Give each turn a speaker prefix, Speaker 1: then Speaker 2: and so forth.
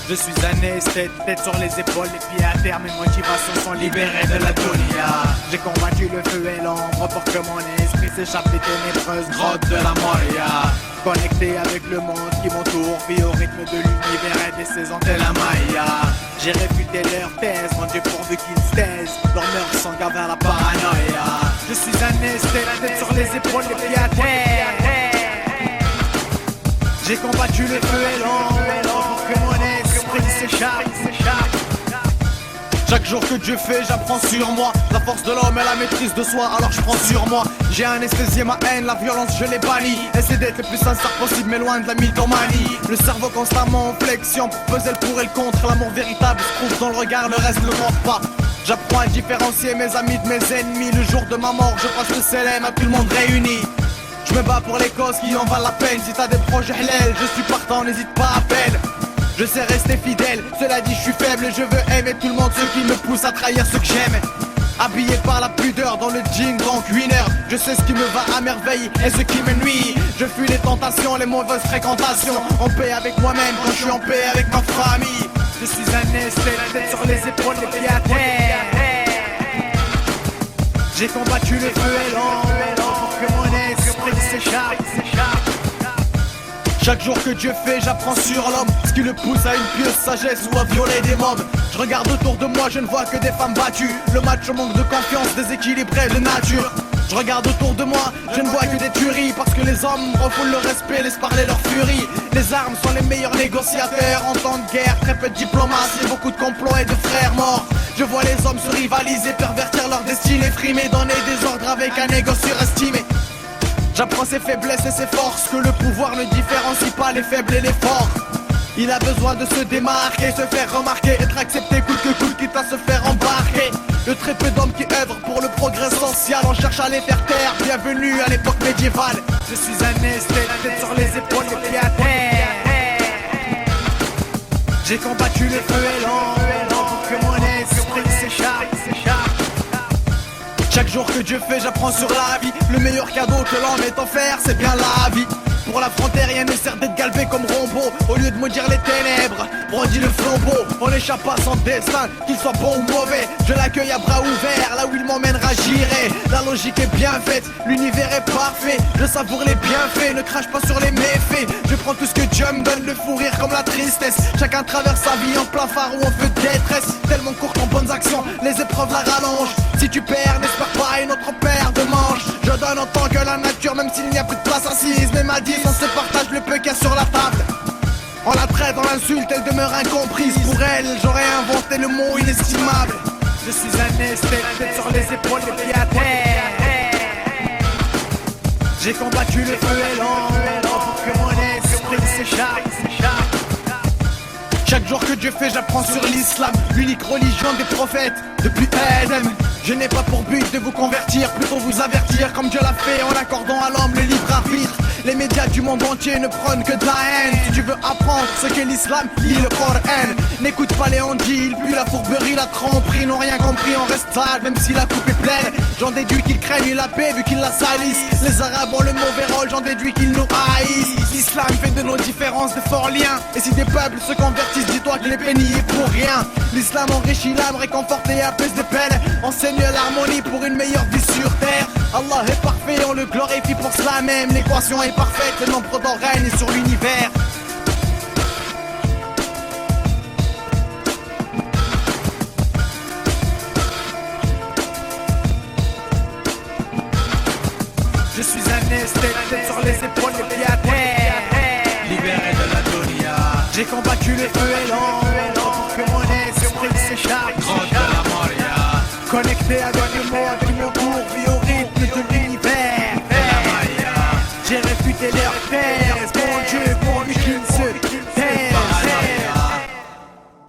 Speaker 1: Je suis un esthète, tête sur les épaules, les pieds à terre, mes motivations sont libérées de la dunya. J'ai combattu le feu et l'ombre pour que mon esprit s'échappe des ténébreuses grottes de la Moria. Connecté avec le monde qui m'entoure, vis au rythme de l'univers et des saisons de la Maya. J'ai réfuté leur thèse, mon Dieu pourvu qu'ils se taisent, leur meurtre s'engage vers la paranoïa. Je suis un esthète, tête sur les épaules, les pieds à terre. J'ai combattu le feu et l'ombre pour que mon esprit s'échappe. Chaque jour que Dieu fait, j'apprends sur moi. La force de l'homme et la maîtrise de soi, alors je prends sur moi. J'ai anesthésié ma haine, la violence je l'ai bannie. Essaie d'être le plus sincère possible mais loin de la mythomanie. Le cerveau constamment en flexion pour peser le pour et le contre. L'amour véritable se trouve dans le regard, le reste ne montre pas. J'apprends à différencier mes amis de mes ennemis. Le jour de ma mort, je passe le célèbre à tout le monde réuni. Je me bats pour les causes qui en valent la peine. Si t'as des projets halal, je suis partant, n'hésite pas à peine. Je sais rester fidèle, cela dit je suis faible. Je veux aimer tout le monde, ceux qui me poussent à trahir ceux que j'aime. Habillé par la pudeur dans le jean grand winner. Je sais ce qui me va à merveille et ce qui me nuit. Je fuis les tentations, les mauvaises fréquentations. En paix avec moi-même quand je suis en paix avec ma famille. Je suis un esthète, la tête sur les épaules, les pieds à terre. J'ai combattu le feu et l'ombre pour que mon esprit s'échappe. Chaque jour que Dieu fait, j'apprends sur l'homme, ce qui le pousse à une pieuse sagesse ou à violer des mobs. Je regarde autour de moi, je ne vois que des femmes battues. Le macho manque de confiance, déséquilibré de nature. Je regarde autour de moi, je ne vois que des tueries. Parce que les hommes refoulent le respect, laissent parler leur furie. Les armes sont les meilleurs négociateurs en temps de guerre. Très peu de diplomatie, beaucoup de complots et de frères morts. Je vois les hommes se rivaliser, pervertir leur destinée, frimer, donner des ordres avec un égo surestimé. J'apprends ses faiblesses et ses forces, que le pouvoir ne différencie pas les faibles et les forts. Il a besoin de se démarquer, se faire remarquer, être accepté coûte que coûte, quitte à se faire embarquer. Le très peu d'hommes qui œuvrent pour le progrès social, on cherche à les faire taire, bienvenue à l'époque médiévale. Je suis un esthète, la tête sur les épaules, les pieds à terre. J'ai combattu le feu et l'ombre pour que mon esprit s'échappe. Chaque jour que Dieu fait, j'apprends sur la vie. Le meilleur cadeau que l'homme ait offert, c'est bien la vie. Pour l'affronter, rien ne sert d'être galbé comme Rombo. Au lieu de maudire les ténèbres, brandit le flambeau. On n'échappe pas à son destin, qu'il soit bon ou mauvais. Je l'accueille à bras ouverts, là où il m'emmènera j'irai. La logique est bien faite, l'univers est parfait. Je savoure les bienfaits, ne crache pas sur les méfaits. Je prends tout ce que Dieu me donne, le fou rire comme la tristesse. Chacun traverse sa vie en plein phare ou en feu de détresse. Tellement courte en bonnes actions, les épreuves la rallongent. Si tu perds, n'espère pas une autre paire de manches. Je donne en tant que la nature, même s'il n'y a plus de place assise. Mais ma dise, on se partage le peu qu'il y a sur la table. On la traite, on l'insulte, elle demeure incomprise. Pour elle, j'aurais inventé le mot inestimable. Je suis un esthète, la tête sur les épaules, les pieds à terre. J'ai combattu le feu et l'ombre pour que mon esprit s'échappe. Chaque jour que Dieu fait, j'apprends sur l'islam, l'unique religion des prophètes depuis Adam. Je n'ai pas pour but de vous convertir, plutôt vous avertir comme Dieu l'a fait en accordant à l'homme le libre arbitre. Les médias du monde entier ne prônent que de la haine. Si tu veux apprendre ce qu'est l'islam, lis le Coran. N'écoute pas les handis, ils puent la fourberie, la tromperie. N'ont rien compris, on reste sale, même si la coupe est pleine. J'en déduis qu'ils craignent la paix vu qu'ils la salissent. Les arabes ont le mauvais rôle, j'en déduis qu'ils nous haïssent. L'islam fait de nos différences de forts liens. Et si des peuples se convertissent, dis-toi que les peines y est pour rien. L'islam enrichit l'âme, réconforte et apaise des peines. Enseigne l'harmonie pour une meilleure vie sur terre. Allah est parfait, on le glorifie pour cela même. L'équation est parfaite, le nombre d'en règne sur l'univers. Je suis un esthète, la tête sur les épaules, les pieds à terre. Libéré de la dunya. J'ai combattu le feu et l'ombre pour que mon esprit s'échappe. Grotte de la Moria. Connecté à Dieu.